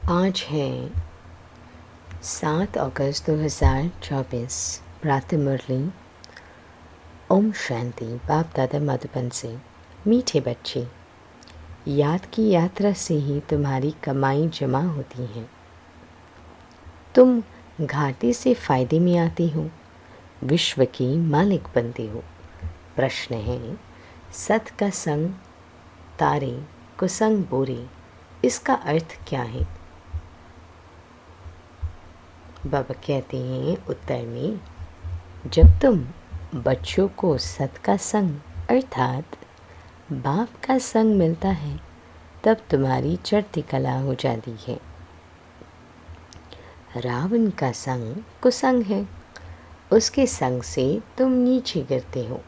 आज है 7 अगस्त 2024। प्रातः मुरली। ओम शांति। बाप दादा मधुबन से। मीठे बच्चे, याद की यात्रा से ही तुम्हारी कमाई जमा होती है। तुम घाटे से फायदे में आते हो, विश्व की मालिक बनते हो। प्रश्न है, सत का संग तारे, कुसंग बोरे, इसका अर्थ क्या है? बाबा कहते हैं उत्तर में, जब तुम बच्चों को सत का संग अर्थात बाप का संग मिलता है, तब तुम्हारी चढ़ती कला हो जाती है। रावण का संग कुसंग है, उसके संग से तुम नीचे गिरते हो,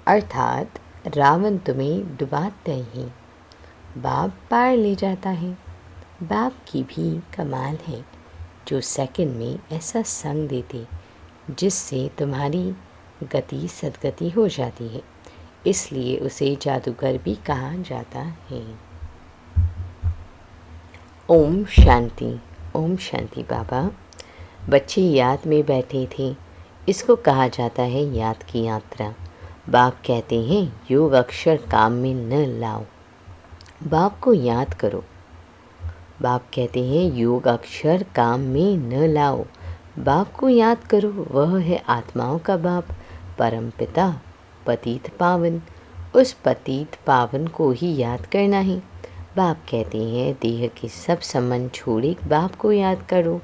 अर्थात रावण तुम्हें डुबाते ही बाप पार ले जाता है। बाप की भी कमाल है, जो सेकंड में ऐसा संग देते जिससे तुम्हारी गति सदगति हो जाती है, इसलिए उसे जादूगर भी कहा जाता है। ओम शांति। ओम शांति। बाबा, बच्चे याद में बैठे थे, इसको कहा जाता है याद की यात्रा। बाप कहते हैं योग अक्षर काम में न लाओ, बाप को याद करो। बाप कहते हैं योग अक्षर काम में न लाओ, बाप को याद करो। वह है आत्माओं का बाप, परम पिता, पतित पावन। उस पतित पावन को ही याद करना है। बाप कहते हैं देह के सब संबंध छोड़े बाप को याद करो।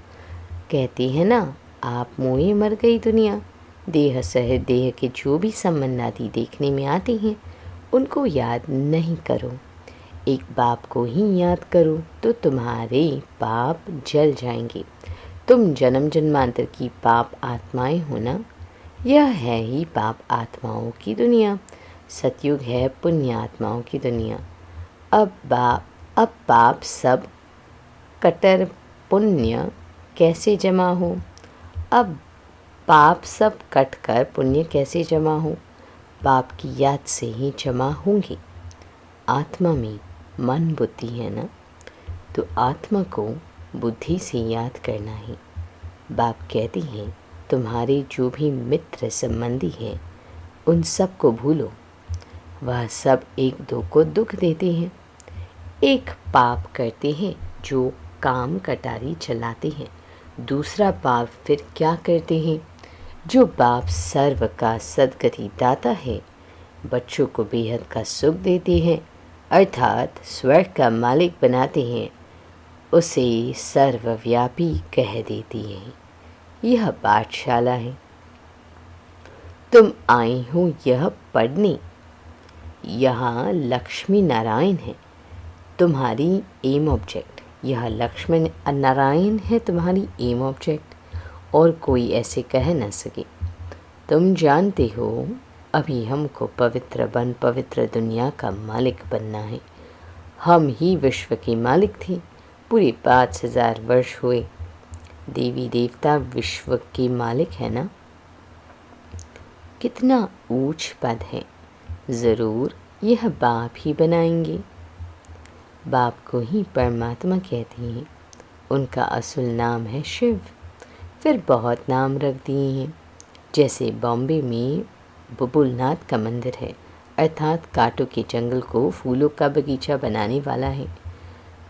कहते हैं ना, आप मोए मर गई दुनिया। देह सहित देह के जो भी संबंध आदि देखने में आते हैं, उनको याद नहीं करो। एक बाप को ही याद करो तो तुम्हारे पाप जल जाएंगे। तुम जन्म जन्मांतर की पाप आत्माएं हो ना। यह है ही पाप आत्माओं की दुनिया। सतयुग है पुण्य आत्माओं की दुनिया। अब पाप सब कटर पुण्य कैसे जमा हो? अब पाप सब कट कर पुण्य कैसे जमा हो? पाप की याद से ही जमा होंगे। आत्मा में मन बुद्धि है ना, तो आत्मा को बुद्धि से याद करना है। बाप कहते हैं तुम्हारे जो भी मित्र संबंधी हैं, उन सब को भूलो। वह सब एक दो को दुख देते हैं। एक पाप करते हैं जो काम कटारी चलाते हैं, दूसरा पाप फिर क्या करते हैं? जो बाप सर्व का सदगति दाता है, बच्चों को बेहद का सुख देते हैं, अर्थात स्वर्ग का मालिक बनाते हैं, उसे सर्वव्यापी कह देती हैं। यह पाठशाला है। तुम आए हो यह पढ़ने। यहाँ लक्ष्मी नारायण है तुम्हारी एम ऑब्जेक्ट। यह लक्ष्मी नारायण है तुम्हारी एम ऑब्जेक्ट, और कोई ऐसे कह न सके। तुम जानते हो अभी हमको पवित्र पवित्र दुनिया का मालिक बनना है। हम ही विश्व के मालिक थे। पूरे 5000 वर्ष हुए। देवी देवता विश्व के मालिक है ना। कितना ऊंच पद है। ज़रूर यह बाप ही बनाएंगे। बाप को ही परमात्मा कहते हैं। उनका असुल नाम है शिव। फिर बहुत नाम रख दिए हैं। जैसे बॉम्बे में बुबुलनाथ का मंदिर है, अर्थात कांटों के जंगल को फूलों का बगीचा बनाने वाला है।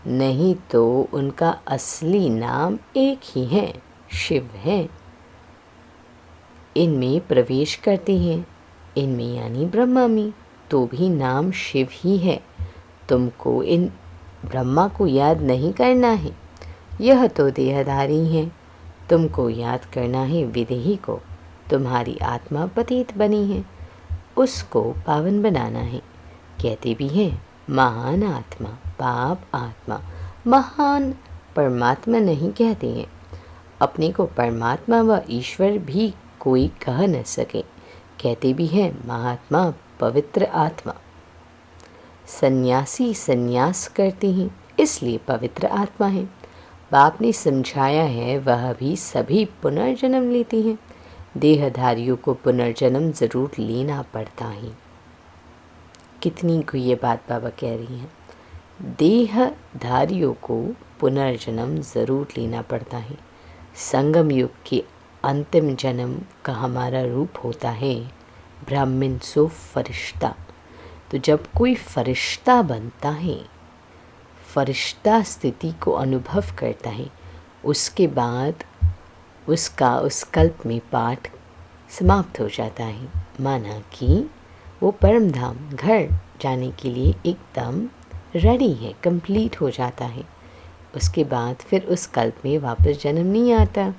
नहीं तो उनका असली नाम एक ही है, शिव है। इनमें प्रवेश करते हैं, इनमें यानी ब्रह्मा में, तो भी नाम शिव ही है। तुमको इन ब्रह्मा को याद नहीं करना है, यह तो देहधारी हैं। तुमको याद करना है विदेही को। तुम्हारी आत्मा पतित बनी है, उसको पावन बनाना है। कहते भी हैं महान आत्मा, पाप आत्मा। महान परमात्मा नहीं कहते हैं। अपने को परमात्मा व ईश्वर भी कोई कह न सके। कहते भी हैं महात्मा, पवित्र आत्मा। सन्यासी सन्यास करते हैं, इसलिए पवित्र आत्मा है। बाप ने समझाया है वह भी सभी पुनर्जन्म लेते हैं। देहधारियों को पुनर्जन्म ज़रूर लेना पड़ता है। कितनी को ये बात बाबा कह रही हैं। देहधारियों को पुनर्जन्म ज़रूर लेना पड़ता है। संगम युग के अंतिम जन्म का हमारा रूप होता है ब्राह्मण सो फरिश्ता। तो जब कोई फरिश्ता बनता है, फरिश्ता स्थिति को अनुभव करता है, उसके बाद उसका उस कल्प में पाठ समाप्त हो जाता है। माना कि वो परम धाम घर जाने के लिए एकदम रेडी है, कंप्लीट हो जाता है। उसके बाद फिर उस कल्प में वापस जन्म नहीं आता।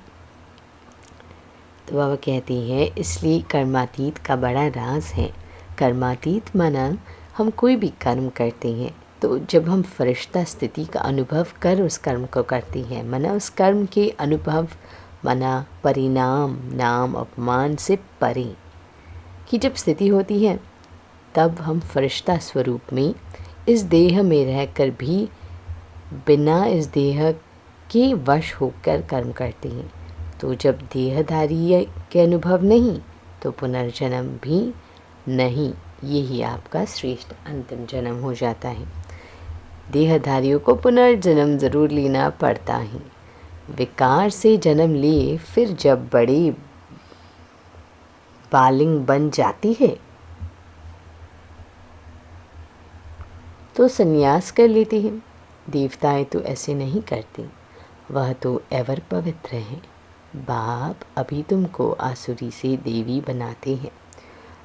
तो बाबा कहते हैं इसलिए कर्मातीत का बड़ा राज है। कर्मातीत माना हम कोई भी कर्म करते हैं तो जब हम फरिश्ता स्थिति का अनुभव कर उस कर्म को करते हैं, माना उस कर्म के अनुभव माना परिणाम नाम अपमान से परे की जब स्थिति होती है, तब हम फरिश्ता स्वरूप में इस देह में रहकर भी बिना इस देह के वश होकर कर्म करते हैं। तो जब देहधारी के अनुभव नहीं तो पुनर्जन्म भी नहीं, यही आपका श्रेष्ठ अंतिम जन्म हो जाता है। देहधारियों को पुनर्जन्म ज़रूर लेना पड़ता है। विकार से जन्म लिए फिर जब बड़ी बालिंग बन जाती है तो संन्यास कर लेती हैं। देवताएं तो ऐसे नहीं करती, वह तो एवर पवित्र हैं। बाप अभी तुमको आसुरी से देवी बनाते हैं।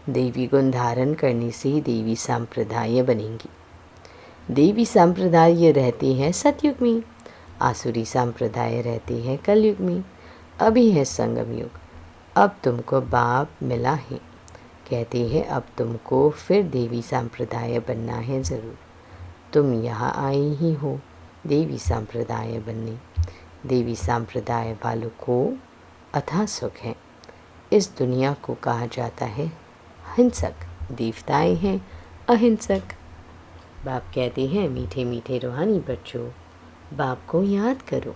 देवी गुण धारण करने से देवी संप्रदाय बनेंगी। देवी संप्रदाय रहते हैं सतयुग में, आसुरी संप्रदाय रहते हैं कलयुग में। अभी है संगम युग, अब तुमको बाप मिला है। कहते हैं अब तुमको फिर देवी संप्रदाय बनना है ज़रूर। तुम यहाँ आए ही हो देवी संप्रदाय बनने। देवी संप्रदाय वालों को अथाह सुख है। इस दुनिया को कहा जाता है हिंसक, देवताएं हैं अहिंसक। बाप कहते हैं मीठे मीठे रूहानी बच्चों, बाप को याद करो।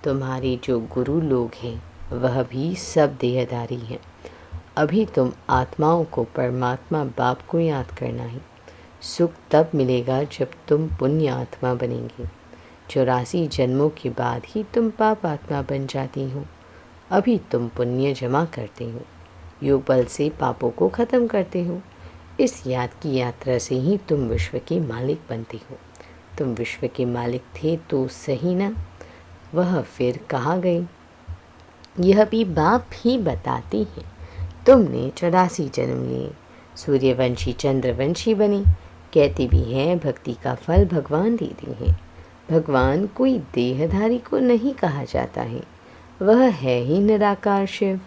तुम्हारे जो गुरु लोग हैं वह भी सब देहधारी हैं। अभी तुम आत्माओं को परमात्मा बाप को याद करना है। सुख तब मिलेगा जब तुम पुण्य आत्मा बनेंगे। 84 जन्मों के बाद ही तुम पाप आत्मा बन जाती हो। अभी तुम पुण्य जमा करते हो, योग बल से पापों को ख़त्म करते हो। इस याद की यात्रा से ही तुम विश्व के मालिक बनते हो। तुम विश्व के मालिक थे तो सही ना, वह फिर कहाँ गए? यह भी बाप ही बताते हैं। तुमने 84 जन्म लिए, सूर्यवंशी चंद्रवंशी बने। कहते भी हैं भक्ति का फल भगवान देते हैं। भगवान कोई देहधारी को नहीं कहा जाता है, वह है ही निराकार शिव।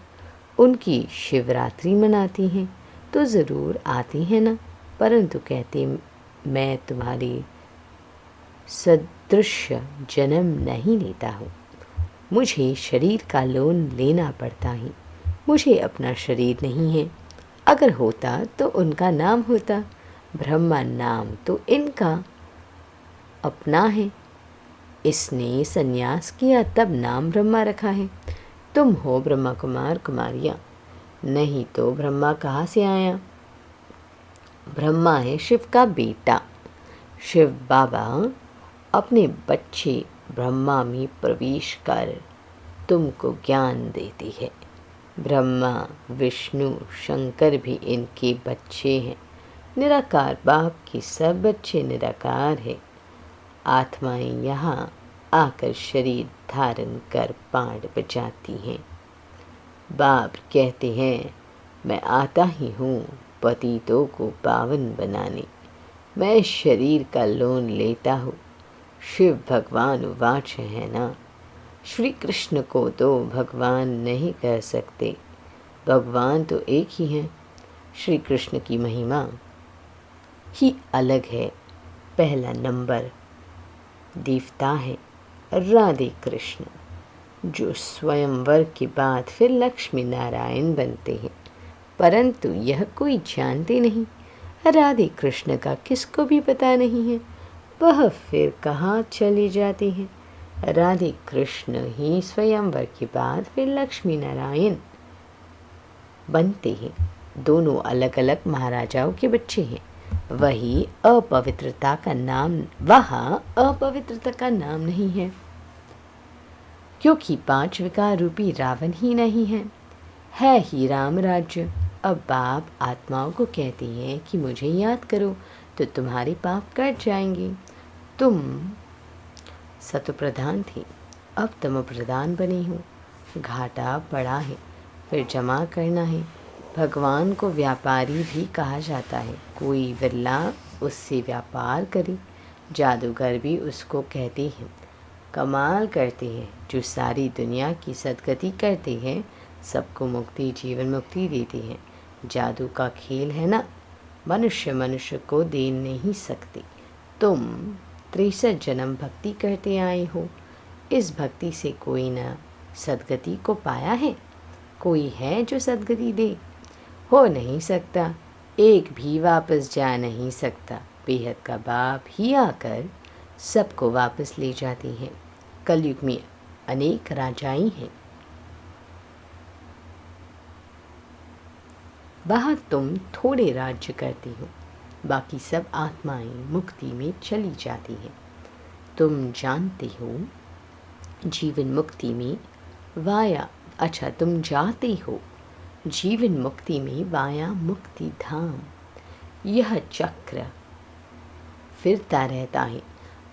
उनकी शिवरात्रि मनाती हैं तो ज़रूर आती हैं ना, परंतु कहते मैं तुम्हारी सदृश जन्म नहीं लेता हूँ। मुझे शरीर का लोन लेना पड़ता है। मुझे अपना शरीर नहीं है। अगर होता तो उनका नाम होता। ब्रह्मा नाम तो इनका अपना है। इसने संन्यास किया तब नाम ब्रह्मा रखा है। तुम हो ब्रह्मा कुमार कुमारियाँ, नहीं तो ब्रह्मा कहाँ से आया? ब्रह्मा है शिव का बेटा। शिव बाबा अपने बच्चे ब्रह्मा में प्रवेश कर तुमको ज्ञान देती है। ब्रह्मा विष्णु शंकर भी इनके बच्चे हैं। निराकार बाप के सब बच्चे निराकार है। आत्माएं यहाँ आकर शरीर धारण कर पांड बजाती हैं। बाप कहते हैं मैं आता ही हूँ पतितों को पावन बनाने। मैं शरीर का लोन लेता हूँ। शिव भगवान वाच है ना। श्री कृष्ण को तो भगवान नहीं कह सकते, भगवान तो एक ही हैं। श्री कृष्ण की महिमा ही अलग है। पहला नंबर देवता है राधे कृष्ण, जो स्वयंवर के बाद फिर लक्ष्मी नारायण बनते हैं, परंतु यह कोई जानते नहीं। राधे कृष्ण का किसको भी पता नहीं है, वह फिर कहाँ चले जाते हैं। राधे कृष्ण ही स्वयंवर के बाद फिर लक्ष्मी नारायण बनते हैं। दोनों अलग अलग महाराजाओं के बच्चे हैं। वही अपवित्रता का नाम, वहाँ अपवित्रता का नाम नहीं है। क्योंकि 5 विकार रूपी रावण ही नहीं है ही राम राज्य। अब बाप आत्माओं को कहते हैं कि मुझे याद करो तो तुम्हारे पाप कट जाएंगे। तुम सतो प्रधान थे, अब तमो प्रधान बनी हो। घाटा पड़ा है, फिर जमा करना है। भगवान को व्यापारी भी कहा जाता है। कोई विरला उससे व्यापार करे, जादूगर भी उसको कहते हैं। कमाल करते हैं जो सारी दुनिया की सदगति करते हैं, सबको मुक्ति, जीवन मुक्ति देते हैं। जादू का खेल है ना, मनुष्य मनुष्य को दे नहीं सकते। तुम 63 जन्म भक्ति करते आए हो, इस भक्ति से कोई न सदगति को पाया है? कोई है जो सदगति दे? हो नहीं सकता, एक भी वापस जा नहीं सकता। बेहद का बाप ही आकर सबको वापस ले जाते हैं। कलयुग में अनेक राजाएं हैं, बाहर तुम थोड़े राज्य करते हो, बाकी सब आत्माएं मुक्ति में चली जाती हैं। तुम जानते हो जीवन मुक्ति में वाया, अच्छा तुम जाते हो जीवन मुक्ति में वाया मुक्ति धाम। यह चक्र फिरता रहता है।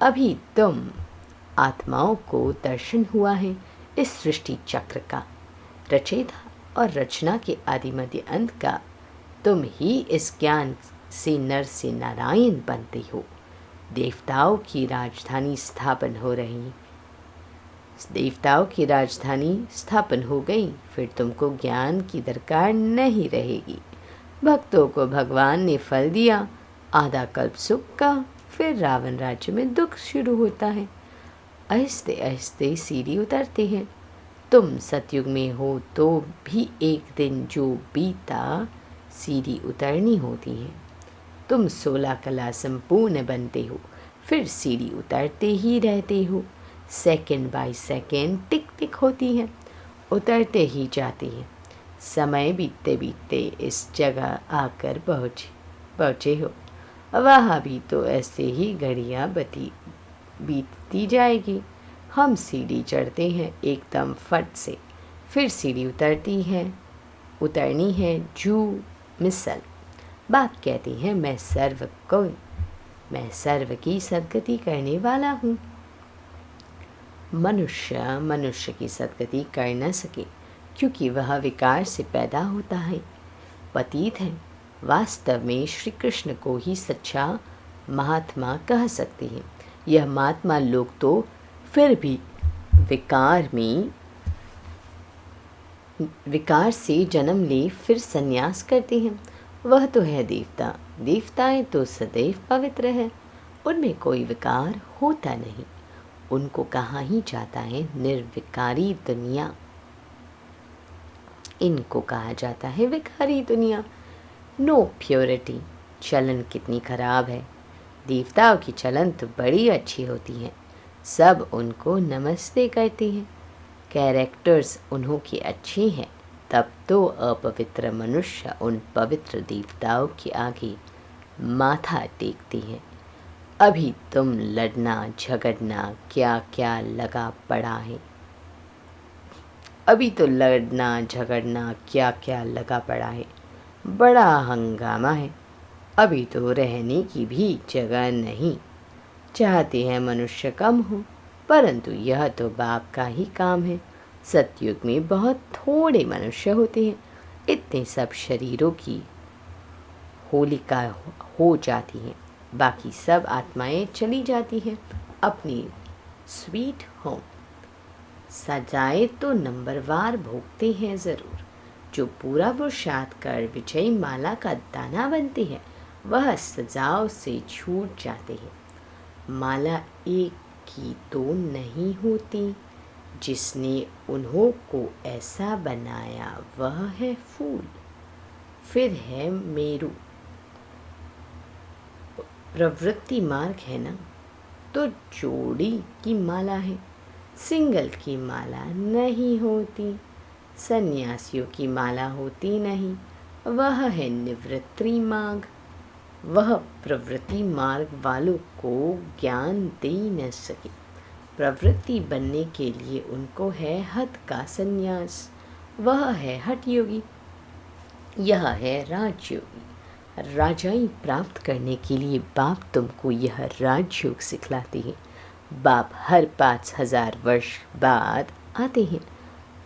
अभी तुम आत्माओं को दर्शन हुआ है इस सृष्टि चक्र का, रचयिता और रचना के आदि मध्य अंत का। तुम ही इस ज्ञान से नर से नारायण बनते हो। देवताओं की राजधानी स्थापन हो रही, देवताओं की राजधानी स्थापन हो गई, फिर तुमको ज्ञान की दरकार नहीं रहेगी। भक्तों को भगवान ने फल दिया, आधा कल्प सुख का, फिर रावण राज्य में दुख शुरू होता है। आहिस्ते आहिस्ते सीढ़ी उतरते हैं। तुम सतयुग में हो तो भी एक दिन जो बीता, सीढ़ी उतरनी होती है। तुम 16 कला संपूर्ण बनते हो, फिर सीढ़ी उतरते ही रहते हो। सेकंड बाय सेकंड टिक टिक होती है, उतरते ही जाती है। समय बीतते बीतते इस जगह आकर पहुँचे हो। वहाँ भी तो ऐसे ही घड़ियाँ बीतती जाएगी। हम सीढ़ी चढ़ते हैं एकदम फट से, फिर सीढ़ी उतरनी है जू मिसल। बाप कहते हैं मैं सर्व की सदगति करने वाला हूँ। मनुष्य की सदगति कर न सके क्योंकि वह विकार से पैदा होता है, पतित है। वास्तव में श्री कृष्ण को ही सच्चा महात्मा कह सकते हैं। यह महात्मा लोग तो फिर भी विकार से जन्म ले फिर संन्यास करते हैं। वह तो है देवता, देवताएं तो सदैव पवित्र है, उनमें कोई विकार होता नहीं। उनको कहा ही जाता है निर्विकारी दुनिया, इनको कहा जाता है विकारी दुनिया। No purity. चलन कितनी खराब है। देवताओं की चलन तो बड़ी अच्छी होती है, सब उनको नमस्ते कहते हैं। कैरेक्टर्स उन्हों के अच्छे हैं, तब तो अपवित्र मनुष्य उन पवित्र देवताओं के आगे माथा टेकते हैं। अभी तुम लड़ना झगड़ना क्या क्या लगा पड़ा है, अभी तो लड़ना झगड़ना क्या क्या लगा पड़ा है, बड़ा हंगामा है। अभी तो रहने की भी जगह नहीं। चाहते हैं मनुष्य कम हो, परंतु यह तो बाप का ही काम है। सतयुग में बहुत थोड़े मनुष्य होते हैं, इतने सब शरीरों की होलिका हो जाती हैं, बाकी सब आत्माएं चली जाती हैं अपनी स्वीट होम। सजाए तो नंबरवार भोगते हैं ज़रूर। जो पूरा पुरुषार्थ कर विजयी माला का दाना बनते हैं, वह सजाओं से छूट जाते हैं। माला एक की तो नहीं होती, जिसने उन्हों को ऐसा बनाया वह है फूल। फिर है मेरू, प्रवृत्ति मार्ग है ना, तो जोड़ी की माला है, सिंगल की माला नहीं होती। सन्यासियों की माला होती नहीं, वह है निवृत्ति मार्ग। वह प्रवृत्ति मार्ग वालों को ज्ञान दे न सके। प्रवृत्ति बनने के लिए उनको है हठ का संन्यास, वह है हठ योगी। यह है राजयोगी। राजाई प्राप्त करने के लिए बाप तुमको यह राजयोग सिखलाते हैं। बाप हर 5000 वर्ष बाद आते हैं।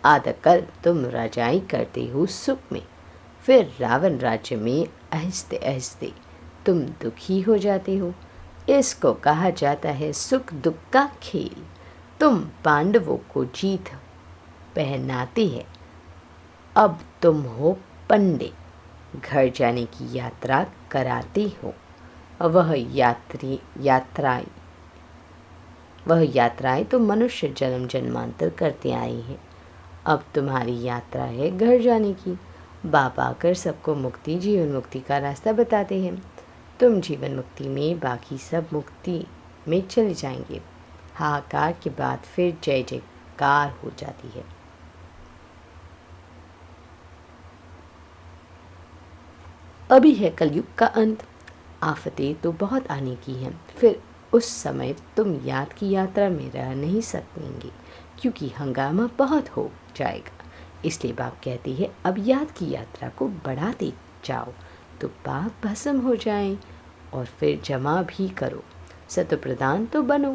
आदकल तुम राजाई करते हो सुख में, फिर रावण राज्य में आहिस्ते आहिस्ते तुम दुखी हो जाते हो। इसको कहा जाता है सुख दुख का खेल। तुम पांडवों को जीत पहनाते हैं। अब तुम हो पंडे, घर जाने की यात्रा कराते हो। वह यात्राएं तो मनुष्य जन्म जन्मांतर करते आए हैं। अब तुम्हारी यात्रा है घर जाने की। बाप आकर सबको मुक्ति, जीवन मुक्ति का रास्ता बताते हैं। तुम जीवन मुक्ति में, बाकी सब मुक्ति में चले जाएंगे। हाहाकार के बाद फिर जय जयकार हो जाती है। अभी है कलयुग का अंत। आफतें तो बहुत आने की हैं। फिर उस समय तुम याद की यात्रा में रह नहीं सकेंगे, क्योंकि हंगामा बहुत हो जाएगा। इसलिए बाप कहती है अब याद की यात्रा को बढ़ाते जाओ तो पाप भस्म हो जाएं, और फिर जमा भी करो, सत्व प्रदान तो बनो।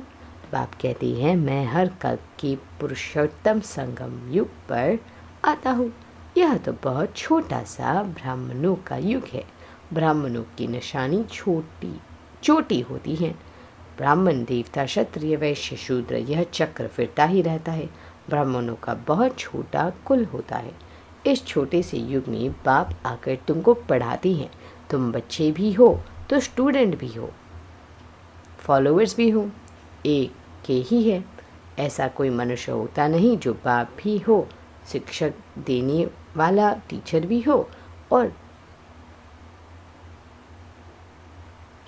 बाप कहती है मैं हर कल्प के पुरुषोत्तम संगम युग पर आता हूँ। यह तो बहुत छोटा सा ब्राह्मणों का युग है। ब्राह्मणों की निशानी छोटी होती है। ब्राह्मण, देवता, क्षत्रिय, वैश्य, शूद्र, यह चक्र फिरता ही रहता है। ब्राह्मणों का बहुत छोटा कुल होता है। इस छोटे से युग में बाप आकर तुमको पढ़ाती हैं। तुम बच्चे भी हो तो स्टूडेंट भी हो, फॉलोअर्स भी हो, एक के ही है। ऐसा कोई मनुष्य होता नहीं जो बाप भी हो, शिक्षक देने वाला टीचर भी हो, और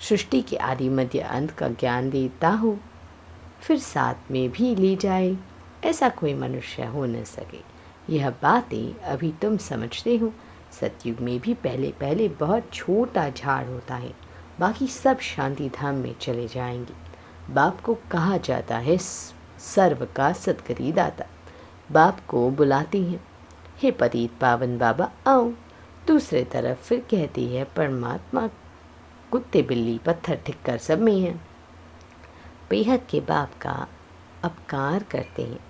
सृष्टि के आदि मध्य अंत का ज्ञान देता हो, फिर साथ में भी ले जाए। ऐसा कोई मनुष्य हो न सके। यह बातें अभी तुम समझते हो। सतयुग में भी पहले पहले बहुत छोटा झाड़ होता है, बाकी सब शांति धाम में चले जाएंगे। बाप को कहा जाता है सर्व का सदगति दाता। बाप को बुलाती हैं, हे पतित पावन बाबा आओ। दूसरे तरफ फिर कहती है परमात्मा कुत्ते बिल्ली पत्थर ठिक्कर सब में हैं। बेहद के बाप का अपकार करते हैं।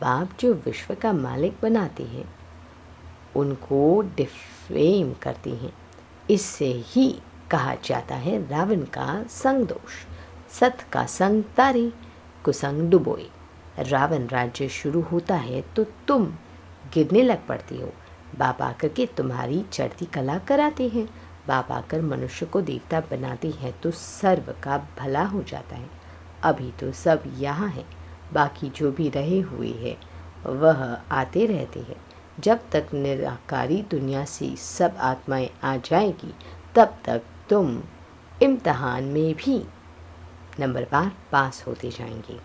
बाप जो विश्व का मालिक बनाते हैं उनको डिफेम करते हैं। इससे ही कहा जाता है रावण का संग दोष, सत का संग तारे, कुसंग डुबोए। रावण राज्य शुरू होता है तो तुम गिरने लग पड़ती हो। बाप आकर के तुम्हारी चढ़ती कला कराते हैं। बाप आकर मनुष्य को देवता बनाते हैं तो सर्व का भला हो जाता है। अभी तो सब यहाँ है, बाकी जो भी रहे हुए हैं वह आते रहते हैं। जब तक निराकारी दुनिया से सब आत्माएं आ जाएगी तब तक तुम इम्तहान में भी नंबरवार पास होते जाएंगे।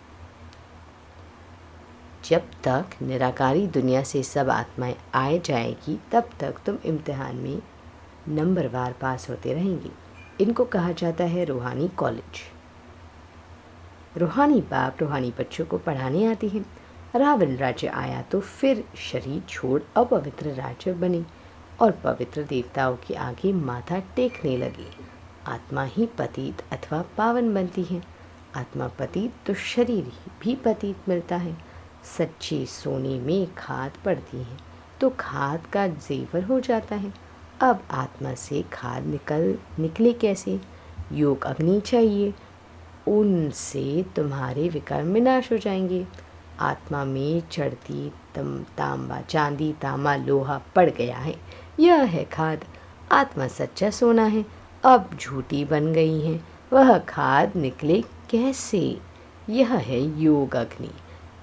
जब तक निराकारी दुनिया से सब आत्माएं आ जाएगी तब तक तुम इम्तिहान में नंबरवार पास होते रहेंगे। इनको कहा जाता है रूहानी कॉलेज। रूहानी बाप रूहानी बच्चों को पढ़ाने आते हैं। रावण राज्य आया तो फिर शरीर छोड़ अपवित्र राज्य बने और पवित्र देवताओं के आगे माथा टेकने लगे। आत्मा ही पतित अथवा पावन बनती है। आत्मा पतित तो शरीर भी पतित मिलता है। सच्चे सोने में खाद पड़ती है तो खाद का जेवर हो जाता है। अब आत्मा से खाद निकले कैसे? योग अग्नि चाहिए, उनसे तुम्हारे विकार विनाश हो जाएंगे। आत्मा में चढ़ती तांबा चांदी तांबा लोहा पड़ गया है, यह है खाद। आत्मा सच्चा सोना है, अब झूठी बन गई है, वह खाद निकले कैसे? यह है योग अग्नि।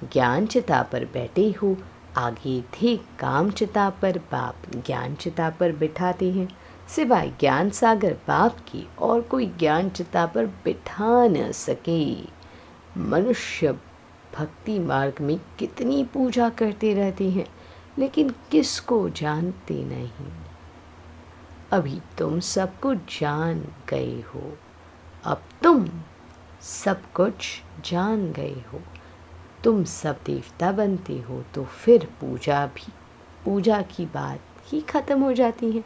ज्ञान चिता पर बैठे हो, आगे थे काम चिता पर, बाप ज्ञान चिता पर बिठाते हैं। सिवाय ज्ञान सागर बाप की और कोई ज्ञान चिता पर बिठा न सके। मनुष्य भक्ति मार्ग में कितनी पूजा करते रहते हैं, लेकिन किसको जानते नहीं। अभी तुम सबको जान गए हो। अब तुम सब कुछ जान गए हो, तुम सब देवता बनते हो तो फिर पूजा की बात ही ख़त्म हो जाती है।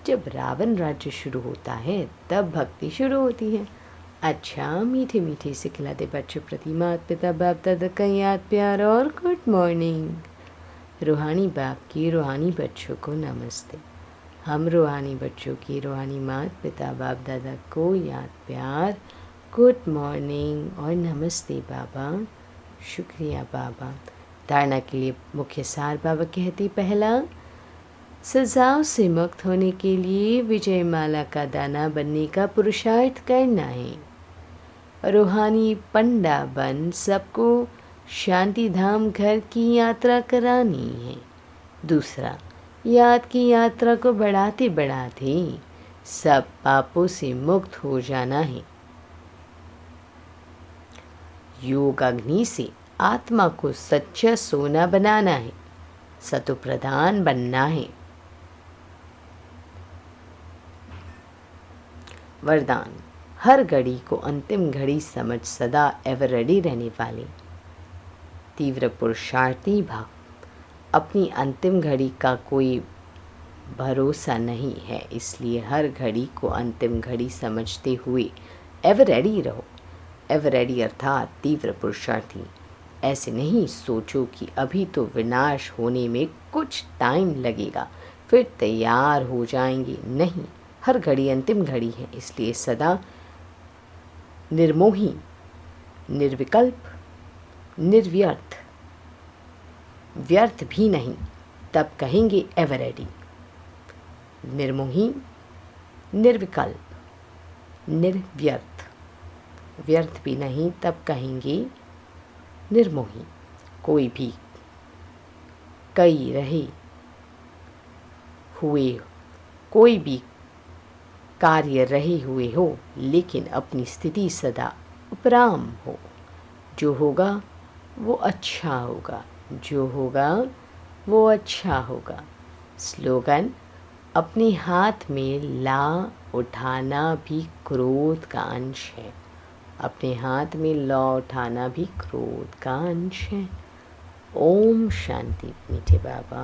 जब रावण राज्य शुरू होता है तब भक्ति शुरू होती है। अच्छा, मीठे मीठे से खिलाते बच्चों प्रति माता पिता बाप दादा का याद प्यार और गुड मॉर्निंग। रूहानी बाप की रूहानी बच्चों को नमस्ते। हम रूहानी बच्चों की रूहानी माता पिता बाप दादा को याद प्यार, गुड मॉर्निंग और नमस्ते बाबा। शुक्रिया बाबा। धारणा के लिए मुख्य सार बाबा कहते, पहला, सजाओं से मुक्त होने के लिए विजय माला का दाना बनने का पुरुषार्थ करना है। रूहानी पंडा बन सबको शांति धाम घर की यात्रा करानी है। दूसरा, याद की यात्रा को बढ़ाते बढ़ाते सब पापों से मुक्त हो जाना है। योग अग्नि से आत्मा को सच्चा सोना बनाना है, सतो प्रधान बनना है। वरदान, हर घड़ी को अंतिम घड़ी समझ सदा एवर रेडी रहने वाले तीव्र पुरुषार्थी भाव। अपनी अंतिम घड़ी का कोई भरोसा नहीं है, इसलिए हर घड़ी को अंतिम घड़ी समझते हुए एवर रेडी रहो। एवर रेडी अर्थात तीव्र पुरुषार्थी। ऐसे नहीं सोचो कि अभी तो विनाश होने में कुछ टाइम लगेगा फिर तैयार हो जाएंगे। नहीं, हर घड़ी अंतिम घड़ी है, इसलिए सदा निर्मोही, निर्विकल्प, निर्व्यर्थ, व्यर्थ भी नहीं, तब कहेंगे एवर रेडी। निर्मोही, निर्विकल्प, निर्व्यर्थ, व्यर्थ भी नहीं, तब कहेंगे निर्मोही। कोई भी कोई भी कार्य रहे हुए हो, लेकिन अपनी स्थिति सदा उपराम हो। जो होगा वो अच्छा होगा, जो होगा वो अच्छा होगा। स्लोगन, अपने हाथ में ला उठाना भी क्रोध का अंश है। अपने हाथ में ला उठाना भी क्रोध का अंश है। ओम शांति मीठे बाबा।